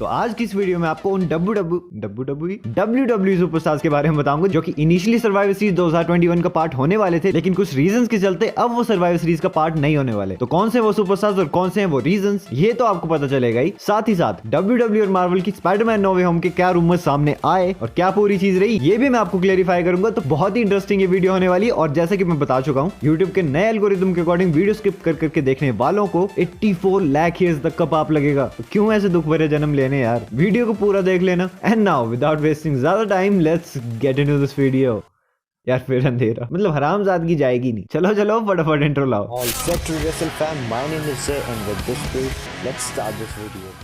तो आज की इस वीडियो में आपको उन WWE सुपरस्टार्स के बारे में बताऊंगा जो कि इनिशियली सर्वाइवर सीरीज 2021 का पार्ट होने वाले थे, लेकिन कुछ रीजंस के चलते अब वो सर्वाइवर सीरीज का पार्ट नहीं होने वाले। तो कौन से वो सुपरस्टार्स और कौन से हैं वो रीजंस, ये तो आपको पता चलेगा ही। साथ ही साथ WWE और मार्वल की स्पाइडरमैन नो वे होम के क्या रूमर्स सामने आए और क्या पूरी चीज रही, ये भी मैं आपको क्लेरिफाई करूंगा। तो बहुत ही इंटरेस्टिंग ये वीडियो होने वाली है। और जैसे कि मैं बता चुका हूँ, यूट्यूब के नए एल्गोरिथम के अकॉर्डिंग वीडियो स्किप कर करके देखने वालों को 84 लाख ईयर्स तक का पाप लगेगा। तो क्यों ऐसे दुख भरे जन्म लेने यार, वीडियो को पूरा देख लेना। एंड नाउ विदाउट वेस्टिंग ज्यादा time, let's get into this video. यार फिर अंधेरा, मतलब हरामजादगी जाएगी नहीं। चलो चलो फटाफट इंट्रो लाओ। All set to wrestle fam, my name is Zay and with this brief, let's start this video.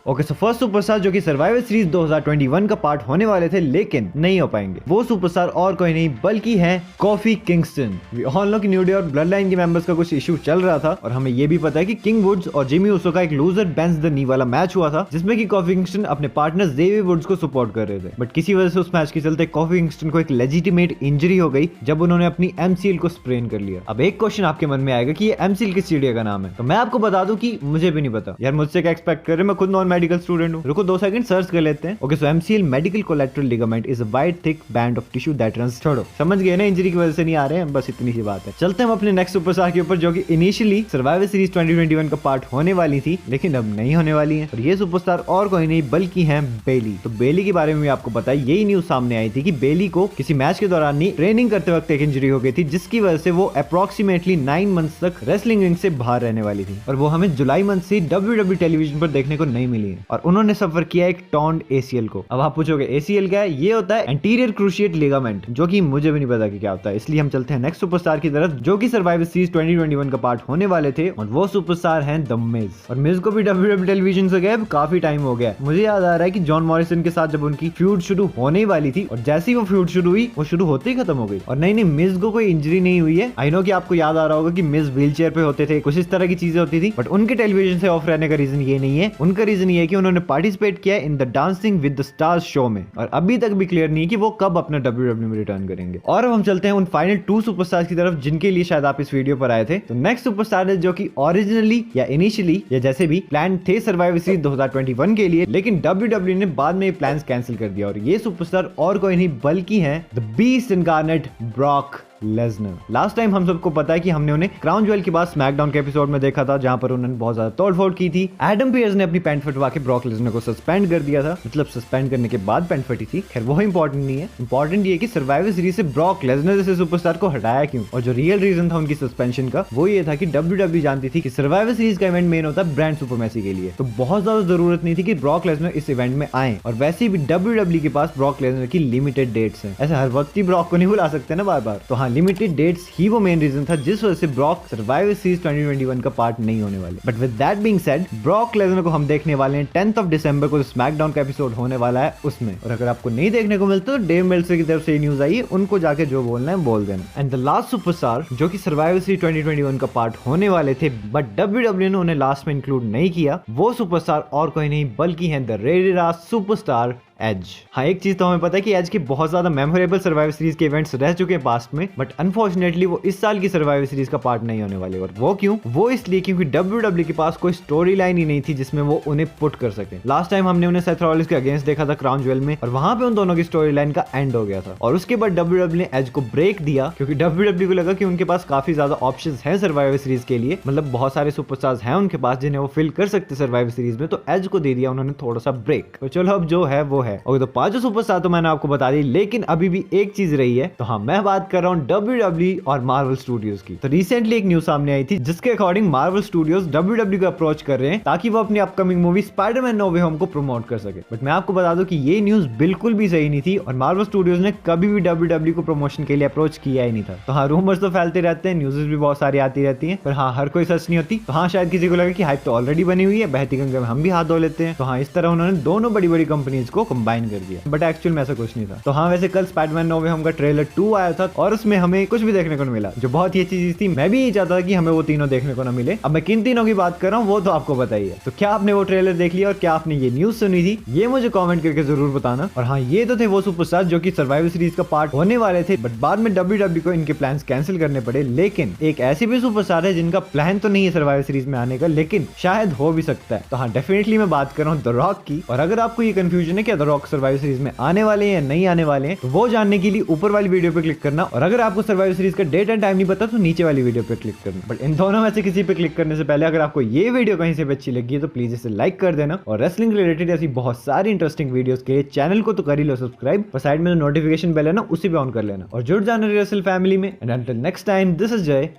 Okay, so first superstar जो कि सर्वाइवर सीरीज 2021 का पार्ट होने वाले थे लेकिन नहीं हो पाएंगे, वो सुपरस्टार और कोई नहीं बल्कि है Kofi Kingston. We all know कि न्यू डे और ब्लड लाइन के मेंबर्स का कुछ इशू चल रहा था और हमें ये भी पता है कि किंग वुड्स और जिमी ऊसो का एक लूजर बेंस द नी वाला मैच हुआ था, जिसमें कि कॉफी किंगस्टन अपने पार्टनर जेवी वुड्स को सपोर्ट कर रहे थे। बट किसी वजह से उस मैच के चलते कॉफी किंगस्टन को एक लेजिटिमेट इंजरी हो गई जब उन्होंने अपनी एमसीएल को स्प्रेन कर लिया। अब एक क्वेश्चन आपके मन में आएगा कि ये एमसीएल किस चिड़िया का नाम है, तो मैं आपको बता दूं कि मुझे भी नहीं पता यार। मुझसे क्या एक्सपेक्ट कर रहे हैं, मैं खुद नॉन मेडिकल स्टूडेंट हूँ। रुको 2 सेकंड सर्च कर लेते हैं। Okay, so MCL medical collateral ligament is a wide thick band of tissue that runs. छोड़ो, समझ गए ना, इंजरी की वजह से नहीं आ रहे हैं, बस इतनी सी बात है। चलते हैं अपने नेक्स्ट सुपरस्टार के ऊपर जो कि इनिशियली सर्वाइवर सीरीज 2021 का पार्ट होने वाली थी लेकिन अब नहीं होने वाली है। और ये सुपरस्टार और कोई नहीं बल्कि हैं बेली। तो बेली के बारे में भी आपको पता है, यही न्यूज सामने आई थी कि बेली को किसी मैच के दौरान नहीं, ट्रेनिंग करते वक्त एक इंजरी हो गई थी, जिसकी वजह से वो अप्रोक्सीमेटली 9 मंथ्स तक रेसलिंग रिंग से बाहर रहने वाली थी। और वो हमें जुलाई मंथ से WWE टेलीविजन पर देखने को नहीं मिली है। और उन्होंने सफर किया एक टॉर्न्ड एसीएल को। अब आप पूछोगे एसीएल क्या है? ये होता है एंटीरियर क्रूशिएट लिगामेंट, जो कि मुझे भी नहीं पता कि क्या होता है। इसलिए हम चलते हैं नेक्स्ट सुपरस्टार की तरफ जो कि सर्वाइवर सीरीज 2021 का पार्ट होने वाले थे, और वो सुपरस्टार हैं द मिज। और मिज को भी WWE टेलीविजन से गए काफी टाइम हो गया। मुझे याद आ रहा है कि जॉन मॉरिसन के साथ जब उनकी फ्यूड शुरू होने वाली थी, और जैसी वो फ्यूड शुरू हुई, वो शुरू होते ही खत्म हो गई। और नहीं, मिज को कोई इंजरी नहीं हुई है। आई नो कि आपको याद आ रहा होगा कि मिज व्हील चेयर पे होते थे, कुछ इस तरह की चीजें होती थी। बट उनके टेलीविजन से ऑफ रहने का रीजन ये नहीं है। उनका रीजन ये है कि उन्होंने पार्टिसिपेट किया in the dancing with the stars show में, और अभी तक भी क्लियर नहीं है कि वो कब अपना WWE में रिटर्न करेंगे। और अब हम चलते हैं उन फाइनल 2 सुपरस्टार्स की तरफ जिनके लिए शायद आप इस वीडियो पर आए थे। तो नेक्स्ट सुपरस्टार है जो कि ओरिजिनली या इनिशियली या जैसे भी प्लान थे सर्वाइवर सीरीज 2021 के लिए, लेकिन WWE ने बाद में ये प्लान्स कैंसिल कर दिया। और ये सुपरस्टार और कोई नहीं बल्कि है the beast incarnate Brock Lesnar. Last time हम सबको पता है कि हमने उन्हें क्राउन ज्वेल के बाद स्मैकडाउन के एपिसोड में देखा था, जहां पर उन्होंने बहुत ज्यादा तोड़फोड़ की थी। एडम पियर्स ने अपनी पैंट फटवा के ब्रॉक लेसनर को सस्पेंड कर दिया था, मतलब सस्पेंड करने के बाद पैंट फटी थी। खैर वो इंपॉर्टेंट नहीं है, इंपॉर्टेंट ये कि सर्वाइवर सीरीज से ब्रॉक लेसनर जैसे सुपरस्टार को हटाया क्यों। और जो रियल रीजन था उनकी सस्पेंशन का, वो ये था कि WWE जानती थी कि सर्वाइवर सीरीज का इवेंट मेन होता है ब्रांड सुपरमेसी के लिए, तो बहुत ज्यादा जरूरत नहीं थी कि ब्रॉक लेसनर इस इवेंट में आए। और वैसे भी WWE के पास ब्रॉक लेसनर की लिमिटेड डेट्स हैं, ऐसे हर वक्त ही ब्रॉक को नहीं बुला सकते ना बार बार। तो हाँ, लिमिटेड डेट्स ही वो मेन रीजन था जिस वजह से ब्रॉक सर्वाइवर सीरीज 2021 का पार्ट नहीं होने वाले। But with that being said, Brock Lesnar को हम देखने वाले हैं 10th दिसंबर को, स्मैकडाउन का एपिसोड होने वाला है उसमें। और अगर आपको नहीं देखने को मिलता तो डेव मेल्सर की तरफ से न्यूज आई है, उनको जाके जो बोलना है बोल देना। एंड द लास्ट सुपरस्टार जो कि सर्वाइवर सीरीज 2021 का पार्ट होने वाले थे बट WWE ने उन्हें लास्ट में इंक्लूड नहीं किया, वो सुपरस्टार और कोई नहीं बल्कि है द रेडिरा सुपरस्टार एज। हाँ, एक चीज तो हमें पता है कि एज के बहुत ज्यादा मेमोरेबल सर्वाइवर सीरीज के इवेंट्स रह चुके हैं पास्ट में, बट अनफॉर्चुनेटली वो इस साल की सर्वाइवर सीरीज का पार्ट नहीं होने वाले। और वो क्यों? वो इसलिए क्योंकि WWE के पास कोई स्टोरी लाइन ही नहीं थी जिसमें वो उन्हें पुट कर सके। लास्ट टाइम हमने उन्हें सेथ रॉलिंस के अगेंस्ट देखा था क्राउन ज्वेल में, और वहां पे उन दोनों की स्टोरी लाइन का एंड हो गया था। और उसके बाद WWE ने एज को ब्रेक दिया क्योंकि WWE को लगा कि उनके पास काफी ज्यादा ऑप्शंस हैं सर्वाइवर सीरीज के लिए, मतलब बहुत सारे सुपरस्टार्स हैं उनके पास जिन्हें वो फिल कर सकते सर्वाइवर सीरीज में। तो एज को दे दिया उन्होंने थोड़ा सा ब्रेक। तो चलो अब जो है वो है। और तो 5 सुपरस्टार तो मैंने आपको बता दी, लेकिन अभी भी एक चीज रही है। तो हाँ, मैं बात कर रहा हूँ WWE और मार्वल स्टूडियोज की। तो रिसेंटली एक न्यूज सामने आई थी जिसके अकॉर्डिंग मार्वल स्टूडियोज WWE को अप्रोच कर रहे हैं ताकि वो अपनी अपकमिंग मूवी स्पाइडरमैन नो वे होम को प्रमोट कर सके। बट मैं आपको बता दूं कि ये न्यूज बिल्कुल भी सही नहीं थी, और मार्वल स्टूडियोज ने कभी भी WWE को प्रमोशन के लिए अप्रोच किया ही नहीं था। तो हाँ, रूमर्स तो फैलते रहते हैं, न्यूज़ भी बहुत सारी आती रहती है, पर हाँ हर कोई सच नहीं होती। तो हाँ, शायद किसी को लगा कि हाइप तो ऑलरेडी बनी हुई है, बहती गंगा में हम भी हाथ धो लेते हैं। तो हाँ, इस तरह उन्होंने दोनों बड़ी बड़ी कंपनीज को कंबाइन कर दिया, बट एक्चुअल में ऐसा कुछ नहीं था। तो हाँ, वैसे कल स्पाइडरमैन नो वे होम का ट्रेलर 2 आया था और उसमें हमें कुछ भी देखने को नहीं मिला, जो बहुत ही अच्छी चीज थी। मैं भी ये चाहता था कि हमें वो तीनों देखने को ना मिले। अब मैं किन तीनों की बात कर रहा हूँ वो तो आपको बताइए। तो क्या आपने वो ट्रेलर देख लिया और क्या आपने ये न्यूज सुनी थी, ये मुझे कमेंट करके जरूर बताना। और हाँ, ये तो थे वो सुपरस्टार जो कि सर्वाइवल सीरीज का पार्ट होने वाले थे, बट बाद में WWE को इनके प्लान्स कैंसिल करने पड़े। लेकिन एक ऐसी भी सुपरस्टार है जिनका प्लान तो नहीं है सर्वाइवल सीरीज में आने का, लेकिन शायद हो भी सकता है। तो हाँ, डेफिनेटली मैं बात कर रहा हूँ द रॉक की। और अगर आपको ये कंफ्यूजन है कि द रॉक सर्वाइवल सीरीज में आने वाले हैं या नहीं आने वाले हैं, तो वो जानने के लिए ऊपर वाली वीडियो पे क्लिक करना। और अगर आपको सर्वाइवल सीरीज का डेट एंड टाइम नहीं पता तो नीचे वाली वीडियो पे क्लिक करना। बट इन दोनों में से किसी पे क्लिक करने से पहले अगर आपको ये वीडियो कहीं से भी अच्छी लगी है तो प्लीज इसे लाइक कर देना। और रेसलिंग रिलेटेड ऐसी बहुत सारी इंटरेस्टिंग वीडियोस के लिए चैनल को तो कर ही लो सब्सक्राइब, और साइड में नोटिफिकेशन बेल है ना, उसी पे ऑन कर लेना और जुड़ जाना रेसल फैमिली में। And until next time, this is जय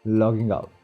लॉगिंग आउट।